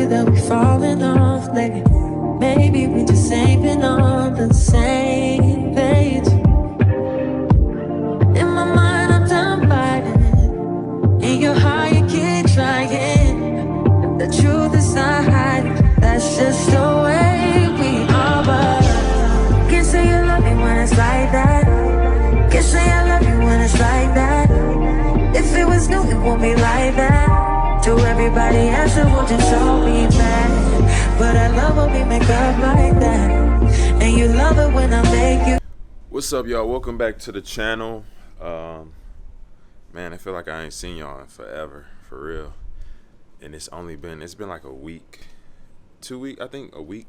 that we falling off lately. Maybe we just ain't been on the same page. In my mind, I'm done fighting. In your heart, you keep trying. The truth is not hiding. That's just the way we are. But can't say you love me when it's like that. Can't say I love you when it's like that. If it was new, it won't be like that. To everybody else, it will just all be bad. But I love when we make up like that. And you love it when I make you. What's up, y'all? Welcome back to the channel. Man, I feel like I ain't seen y'all in forever, for real. And it's been like a week, 2 weeks, I think a week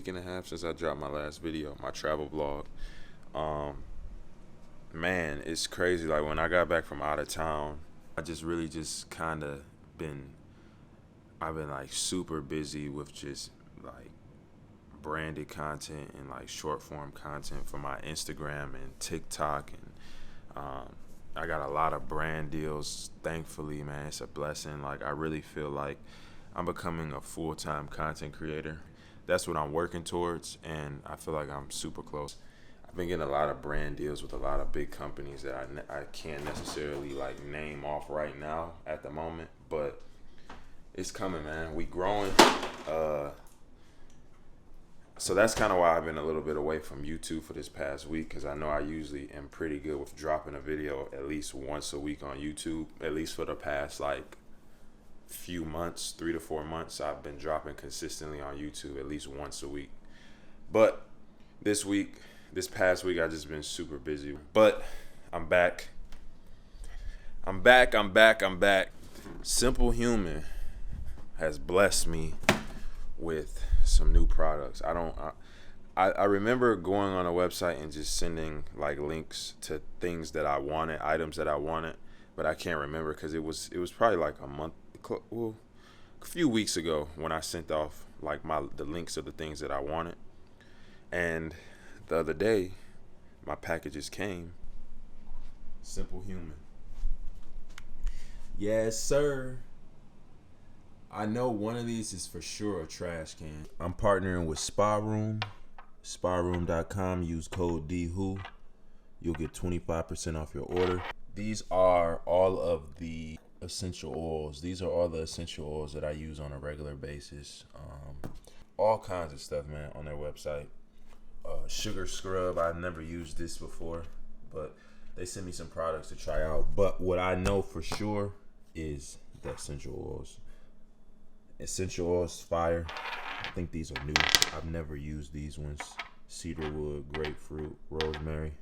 and a half since I dropped my last video, my travel vlog. Man, it's crazy. Like when I got back from out of town, I just really just kind of I've been like super busy with just like branded content and like short form content for my Instagram and TikTok, and I got a lot of brand deals, thankfully, man. It's a blessing. Like I really feel like I'm becoming a full-time content creator. That's what I'm working towards, and I feel like I'm super close. I've been getting a lot of brand deals with a lot of big companies that I can't necessarily like name off right now at the moment, but it's coming, man. We growing. So that's kind of why I've been a little bit away from YouTube for this past week, because I know I usually am pretty good with dropping a video at least once a week on YouTube. At least for the past like few months, 3 to 4 months, I've been dropping consistently on YouTube at least once a week. But this past week, I've just been super busy. But I'm back. I'm back. Simple Human has blessed me with some new products. I remember going on a website and just sending like links to things that I wanted, items that I wanted, but I can't remember because it was probably like a few weeks ago when I sent off like the links of the things that I wanted. And the other day, my packages came. Simple Human. Yes, sir. I know one of these is for sure a trash can. I'm partnering with Spa Room. SpaRoom.com. Use code DWHO. You'll get 25% off your order. These are all of the essential oils. These are all the essential oils that I use on a regular basis. All kinds of stuff, man, on their website. Sugar scrub. I've never used this before, but they sent me some products to try out. But what I know for sure is the essential oils. Essential oils, fire. I think these are new. I've never used these ones. Cedarwood, grapefruit, rosemary.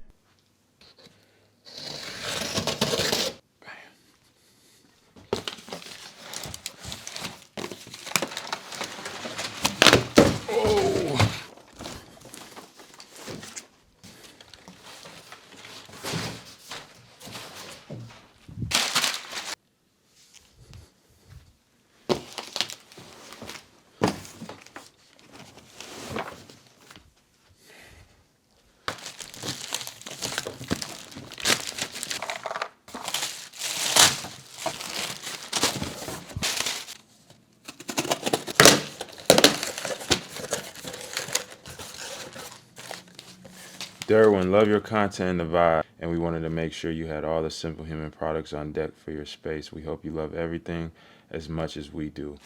Derwynn, love your content and the vibe, and we wanted to make sure you had all the Simple Human products on deck for your space. We hope you love everything as much as we do.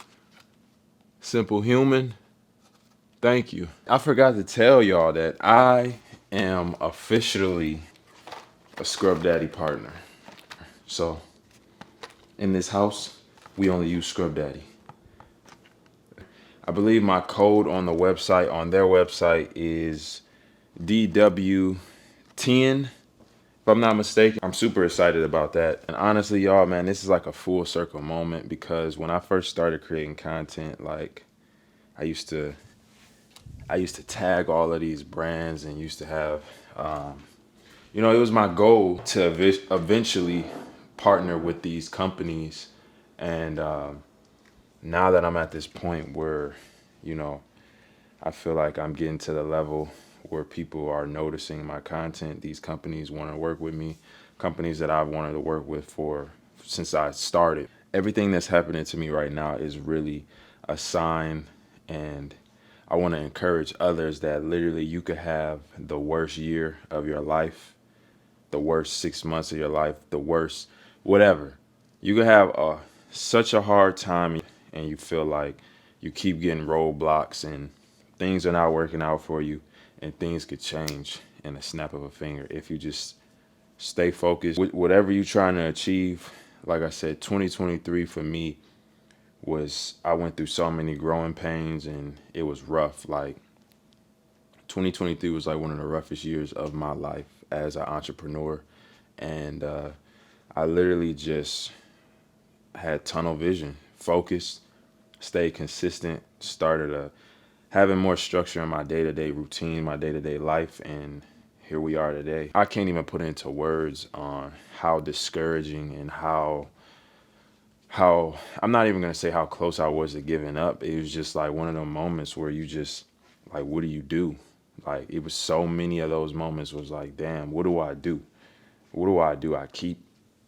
Simple Human, thank you. I forgot to tell y'all that I am officially a Scrub Daddy partner. So, in this house, we only use Scrub Daddy. I believe my code on the website, on their website, is DW10, if I'm not mistaken. I'm super excited about that. And honestly, y'all, man, this is like a full circle moment, because when I first started creating content, like I used to tag all of these brands and used to have, it was my goal to eventually partner with these companies. And now that I'm at this point where, I feel like I'm getting to the level where people are noticing my content. These companies want to work with me, companies that I've wanted to work with since I started. Everything that's happening to me right now is really a sign, and I want to encourage others that literally you could have the worst year of your life, the worst 6 months of your life, the worst whatever. You could have such a hard time, and you feel like you keep getting roadblocks and things are not working out for you, and things could change in a snap of a finger if you just stay focused. Whatever you're trying to achieve, like I said, 2023 for me was, I went through so many growing pains and it was rough. Like 2023 was like one of the roughest years of my life as an entrepreneur. And I literally just had tunnel vision, focused, stayed consistent, started having more structure in my day-to-day routine, my day-to-day life, and here we are today. I can't even put into words on how discouraging and how I'm not even gonna say how close I was to giving up. It was just like one of those moments where you just like, what do you do? Like, it was so many of those moments was like, damn, what do I do? What do I do? I keep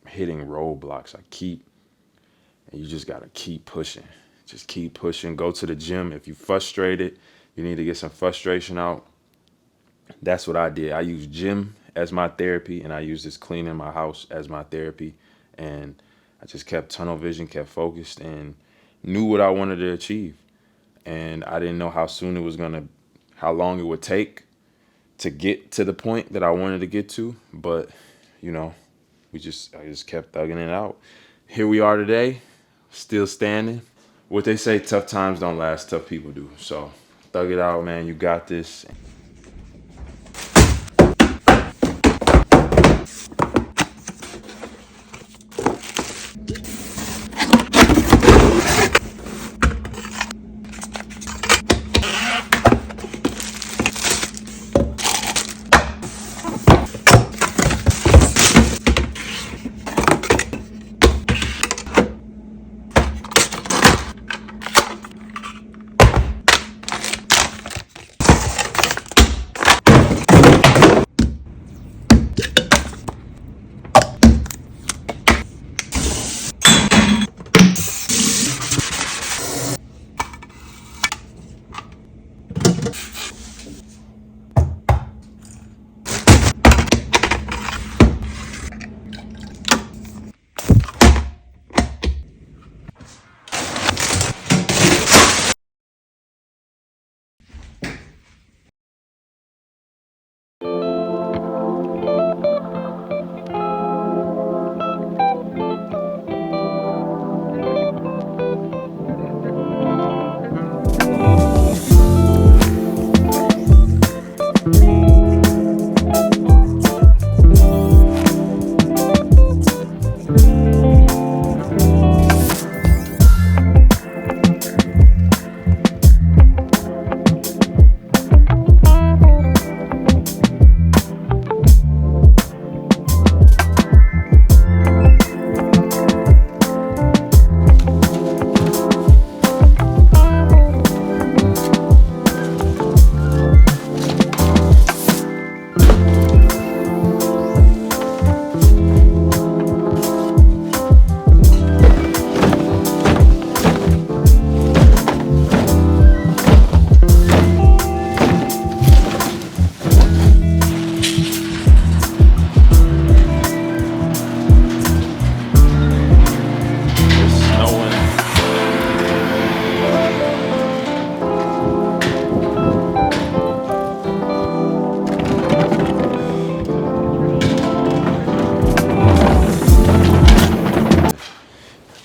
hitting roadblocks. And you just gotta keep pushing. Just keep pushing. Go to the gym. If you're frustrated, you need to get some frustration out. That's what I did. I used gym as my therapy, and I used this cleaning my house as my therapy. And I just kept tunnel vision, kept focused, and knew what I wanted to achieve. And I didn't know how long it would take to get to the point that I wanted to get to. But, I just kept thugging it out. Here we are today, still standing. What they say, tough times don't last, tough people do. So thug it out, man. You got this.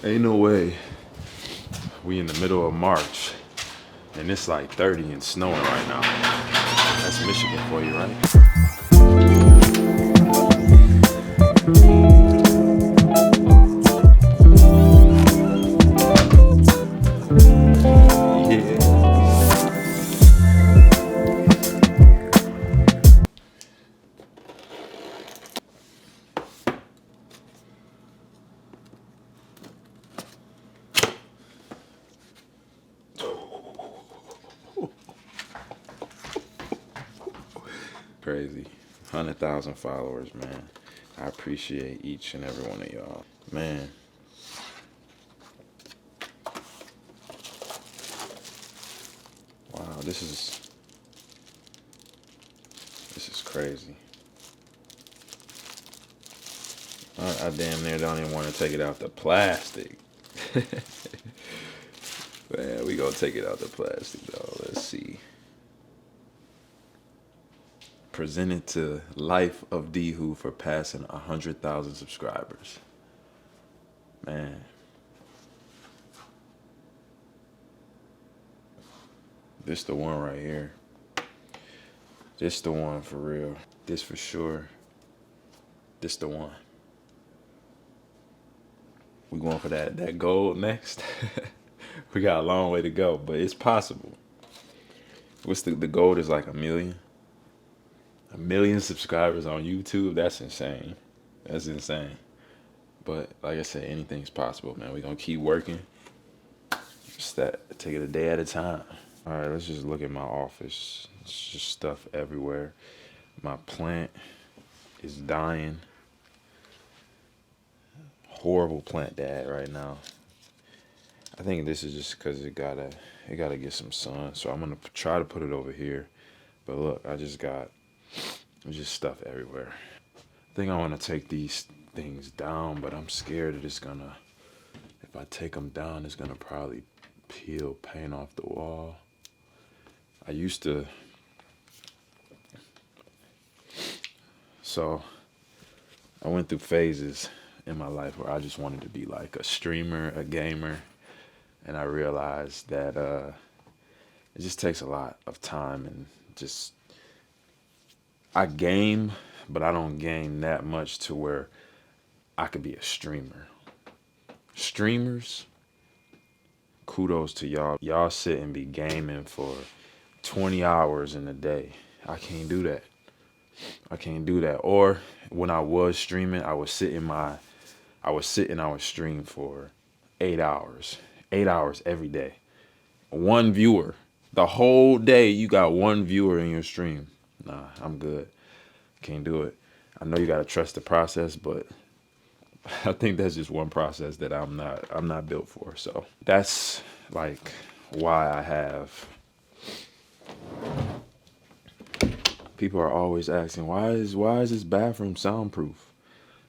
Ain't no way. We in the middle of March, and it's like 30 and snowing right now. That's Michigan for you, right? Crazy. 100,000 followers, man. I appreciate each and every one of y'all. Man. this is crazy. I damn near don't even want to take it out the plastic. Man, we gonna take it out the plastic though. Let's see. Presented to Lifeofdwho for passing 100,000 subscribers. Man. This the one right here. This the one for real. This for sure. This the one. We going for that gold next. We got a long way to go, but it's possible. What's the gold is like 1 million? 1 million subscribers on YouTube. That's insane. That's insane. But like I said, anything's possible, man. We're gonna keep working. Just take it a day at a time. All right, let's just look at my office. It's just stuff everywhere. My plant is dying. Horrible plant dad right now. I think this is just because it gotta get some sun. So I'm gonna try to put it over here. But look, there's just stuff everywhere. I think I want to take these things down, but I'm scared that if I take them down, it's gonna probably peel paint off the wall. So I went through phases in my life where I just wanted to be like a streamer, a gamer, and I realized that it just takes a lot of time, and just I game, but I don't game that much to where I could be a streamer. Streamers, kudos to y'all. Y'all sit and be gaming for 20 hours in a day. I can't do that. Or when I was streaming, I would stream for 8 hours. 8 hours every day. One viewer. The whole day you got one viewer in your stream. Nah, I'm good. Can't do it. I know you gotta trust the process, but I think that's just one process that I'm not built for. So that's like why I have. People are always asking, why is this bathroom soundproof?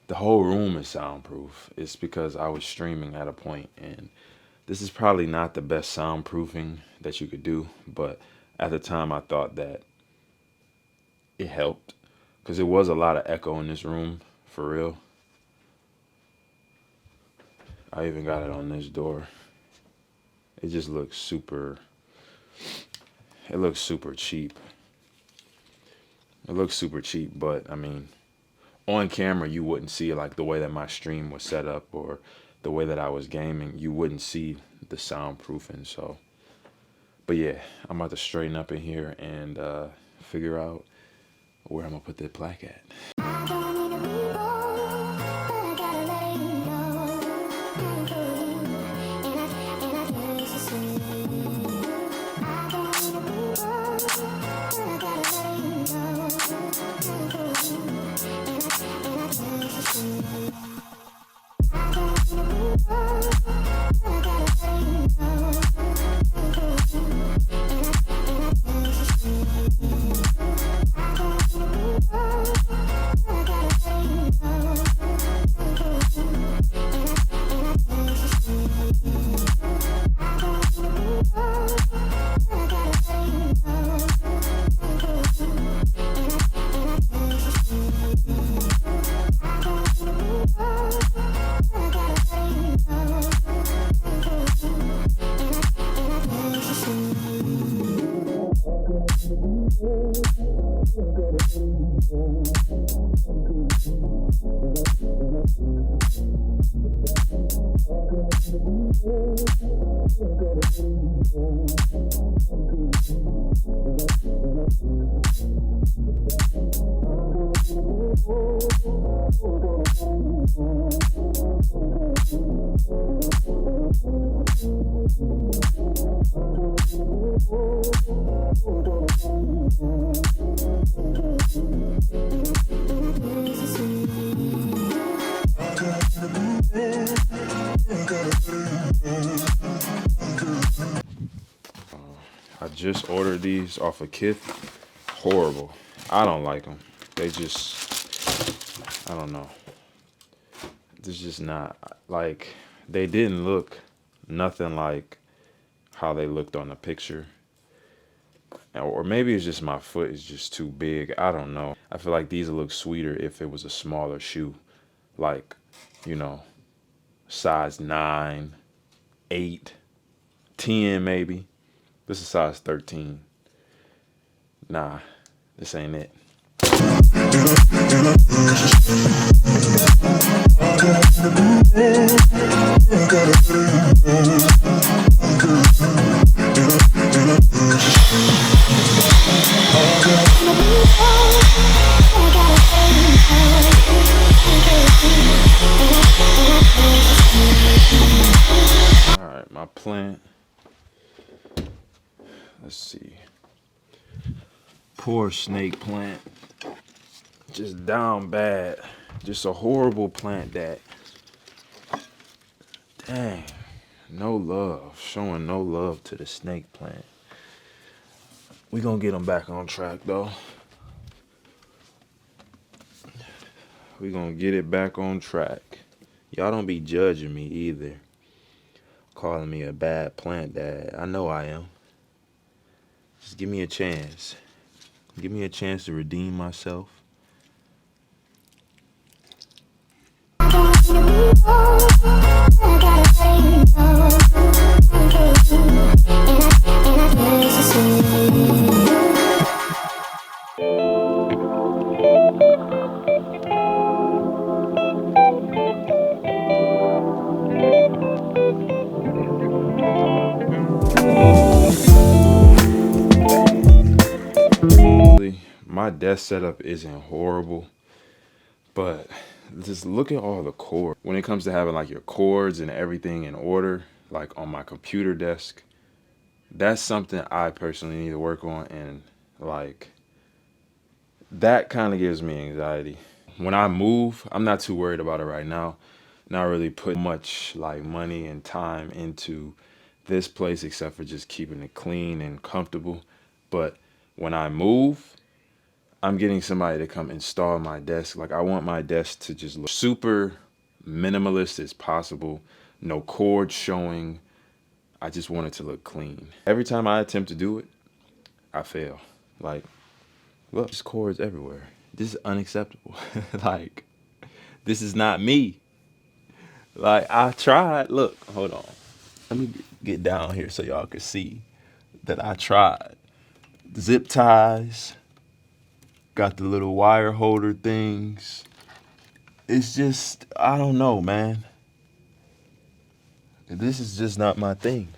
The whole room is soundproof. It's because I was streaming at a point, and this is probably not the best soundproofing that you could do, but at the time I thought that it helped, because there was a lot of echo in this room, for real. I even got it on this door. It just looks super cheap. It looks super cheap, but I mean, on camera you wouldn't see it, like the way that my stream was set up or the way that I was gaming. You wouldn't see the soundproofing. So, but yeah, I'm about to straighten up in here and figure out where I'm gonna put that plaque at. just ordered these off of Kith. Horrible. I don't like them. They just, I don't know. It's just not, like, they didn't look nothing like how they looked on the picture. Or maybe it's just my foot is just too big. I don't know. I feel like these would look sweeter if it was a smaller shoe. Like, you know, size 9, 8, 10 maybe. This is size 13. Nah, this ain't it. All right, my plant. Let's see. Poor snake plant. Just down bad. Just a horrible plant that, dang, no love. Showing no love to the snake plant. We gonna get them back on track though. We gonna get it back on track. Y'all don't be judging me either. Calling me a bad plant dad. I know I am. Just give me a chance. Give me a chance to redeem myself. My desk setup isn't horrible, but just look at all the cords. When it comes to having like your cords and everything in order, like on my computer desk, that's something I personally need to work on, and like that kind of gives me anxiety. When I move, I'm not too worried about it right now. Not really put much like money and time into this place except for just keeping it clean and comfortable. But when I move, I'm getting somebody to come install my desk. Like, I want my desk to just look super minimalist as possible. No cords showing. I just want it to look clean. Every time I attempt to do it, I fail. Like, look, there's cords everywhere. This is unacceptable. Like, this is not me. Like, I tried. Look, hold on. Let me get down here so y'all can see that I tried. Zip ties. Got the little wire holder things. It's just, I don't know, man. This is just not my thing.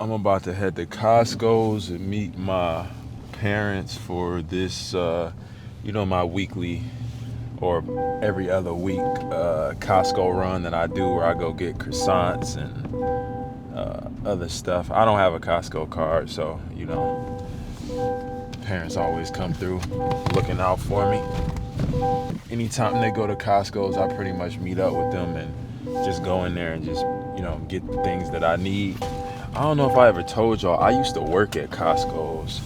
I'm about to head to Costco's and meet my parents for this, my weekly or every other week Costco run that I do, where I go get croissants and other stuff. I don't have a Costco card, so, parents always come through looking out for me. Anytime they go to Costco's, I pretty much meet up with them and just go in there and just, get the things that I need. I don't know if I ever told y'all, I used to work at Costco's.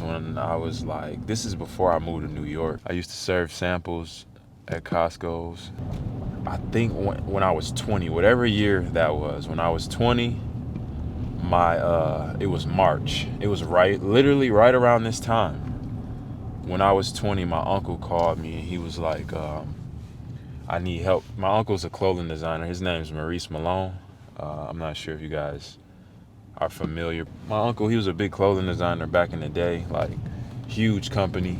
When I was like, this is before I moved to New York. I used to serve samples at Costco's. I think when I was 20, whatever year that was, when I was 20, it was March. It was literally right around this time. When I was 20, my uncle called me and he was like, I need help. My uncle's a clothing designer. His name's Maurice Malone. I'm not sure if you guys are familiar. My uncle, he was a big clothing designer back in the day, like huge company.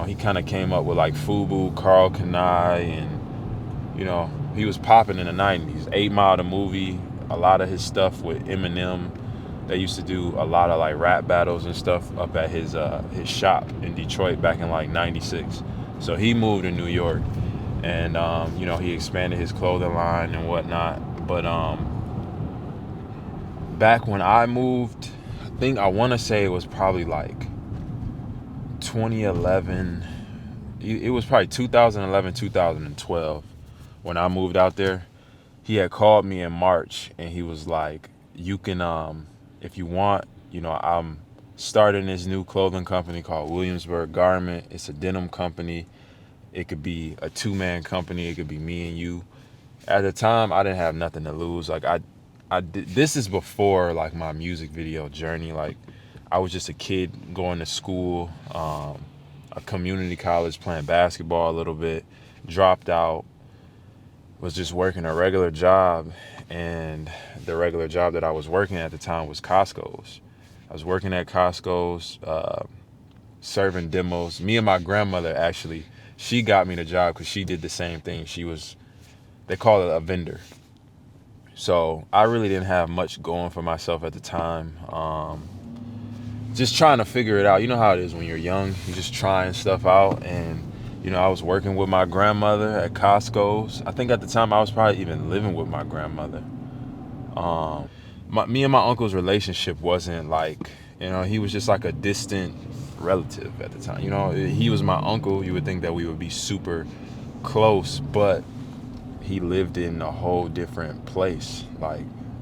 He kind of came up with like FUBU, Carl Kanai, and he was popping in the 90s. 8 Mile the movie, a lot of his stuff with Eminem. They used to do a lot of like rap battles and stuff up at his shop in Detroit back in like 96. So he moved to New York, and he expanded his clothing line and whatnot. But back when I moved, I want to say it was probably like 2011. It was probably 2011, 2012 when I moved out there. He had called me in March and he was like, you can, if you want, I'm starting this new clothing company called Williamsburg Garment. It's a denim company. It could be a 2-man company. It could be me and you. At the time, I didn't have nothing to lose. Like this is before like my music video journey. Like I was just a kid going to school, a community college, playing basketball a little bit, dropped out, was just working a regular job. And the regular job that I was working at the time was Costco's. I was working at Costco's, serving demos. Me and my grandmother, actually, she got me the job because she did the same thing. They call it a vendor. So I really didn't have much going for myself at the time. Just trying to figure it out. You know how it is when you're young. You're just trying stuff out. And, I was working with my grandmother at Costco's. I think at the time I was probably even living with my grandmother. Me and my uncle's relationship wasn't like, he was just like a distant relative at the time. He was my uncle. You would think that we would be super close, but he lived in a whole different place.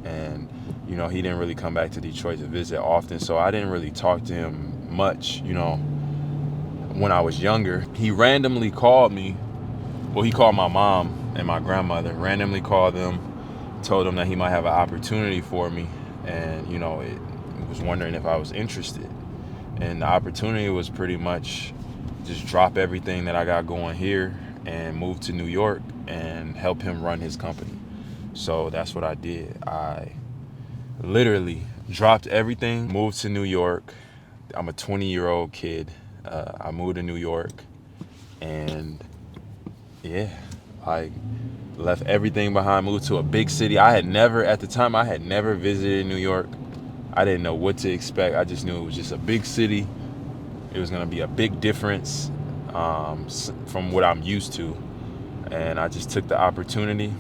And he didn't really come back to Detroit to visit often, so I didn't really talk to him much, when I was younger. He randomly called me. Well, he called my mom and my grandmother, randomly called them, told them that he might have an opportunity for me, and it was wondering if I was interested. And the opportunity was pretty much just drop everything that I got going here and move to New York and help him run his company. So that's what I did. I literally dropped everything, moved to New York. I'm a 20-year-old kid. I moved to New York, and I left everything behind, moved to a big city. At the time, I had never visited New York. I didn't know what to expect. I just knew it was just a big city. It was going to be a big difference from what I'm used to. And I just took the opportunity.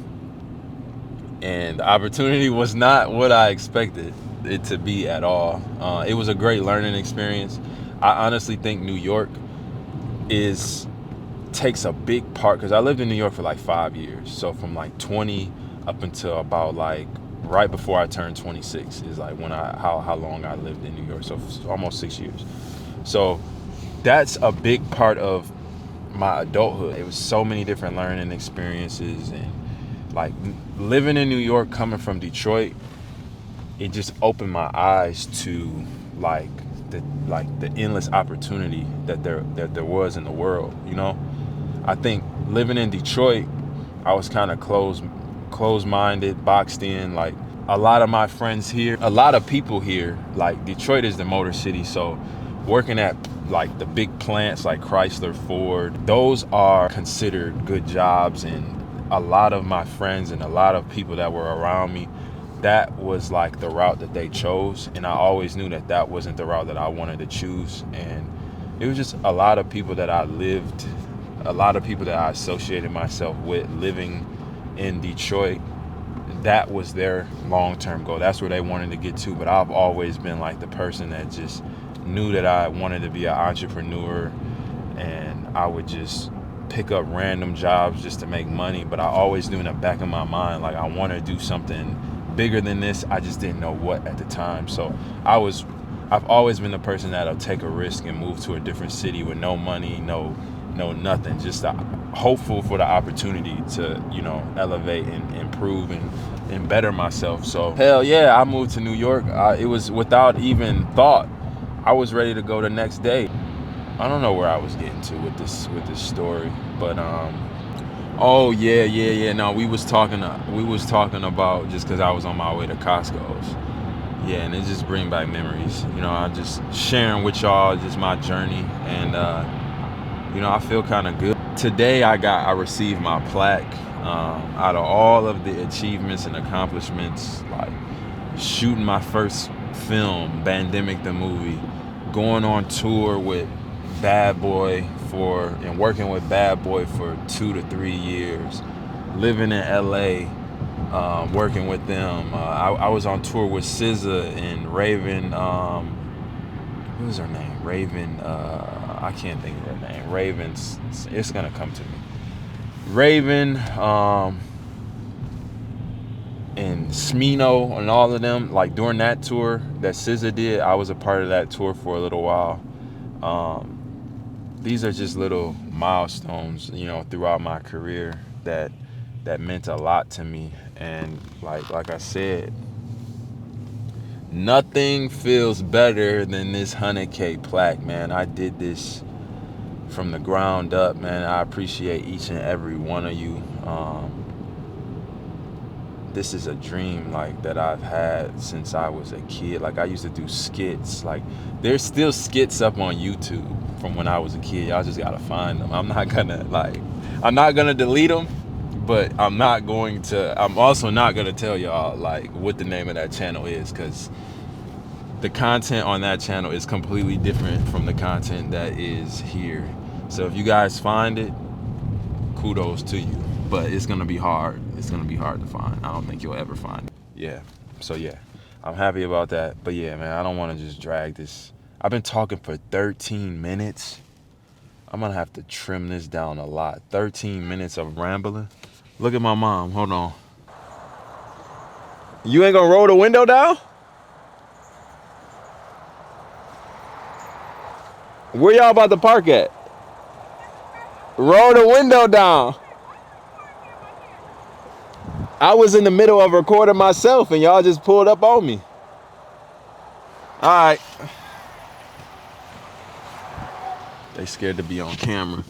And the opportunity was not what I expected it to be at all. It was a great learning experience. I honestly think New York takes a big part, because I lived in New York for like 5 years. So from like 20 up until about like right before I turned 26 is like how long I lived in New York. So almost 6 years. So that's a big part of my adulthood. It was so many different learning experiences, and like living in New York, coming from Detroit, it just opened my eyes to the endless opportunity that there was in the world. I think living in Detroit, I was kind of closed-minded, boxed in. Like a lot of my friends here, a lot of people here, like Detroit is the motor city, so working at like the big plants like Chrysler, Ford, those are considered good jobs. And a lot of my friends and a lot of people that were around me, that was like the route that they chose. And I always knew that wasn't the route that I wanted to choose. And it was just a lot of people that I associated myself with living in Detroit. That was their long-term goal. That's where they wanted to get to. But I've always been like the person that just knew that I wanted to be an entrepreneur, and I would just pick up random jobs just to make money. But I always knew in the back of my mind, like I want to do something bigger than this. I just didn't know what at the time. So I've always been the person that'll take a risk and move to a different city with no money, no no nothing. Just hopeful for the opportunity to, you know, elevate and improve and better myself. So hell yeah, I moved to New York. It was without even thought. I was ready to go the next day. I don't know where I was getting to with this story, but oh yeah. No, we was talking about, just because I was on my way to Costco's. Yeah, and it just bring back memories. You know, I just sharing with y'all just my journey, and you know, I feel kind of good. Today I received my plaque. Out of all of the achievements and accomplishments, like shooting my first film, Bandemic the movie, going on tour with Bad Boy and working with Bad Boy for 2 to 3 years, living in LA, working with them. I was on tour with SZA and Raven. What was her name? Raven. I can't think of her name. Raven's. It's gonna come to me. Raven. And Smino and all of them. Like during that tour that SZA did, I was a part of that tour for a little while. These are just little milestones, you know, throughout my career that meant a lot to me. And like I said, nothing feels better than this 100K plaque, man. I did this from the ground up, man. I appreciate each and every one of you. This is a dream like that I've had since I was a kid. Like I used to do skits. Like there's still skits up on YouTube from when I was a kid. Y'all just gotta find them. I'm not gonna delete them, but I'm also not gonna tell y'all like what the name of that channel is, because the content on that channel is completely different from the content that is here. So if you guys find it, kudos to you, but it's gonna be hard. It's gonna be hard to find. I don't think you'll ever find it. Yeah, so yeah, I'm happy about that. But yeah, man, I don't want to just drag this. I've been talking for 13 minutes. I'm gonna have to trim this down a lot. 13 minutes of rambling. Look at my mom. Hold on. You ain't gonna roll the window down? Where y'all about to park at? Roll the window down. I was in the middle of recording myself and y'all just pulled up on me. All right. They scared to be on camera.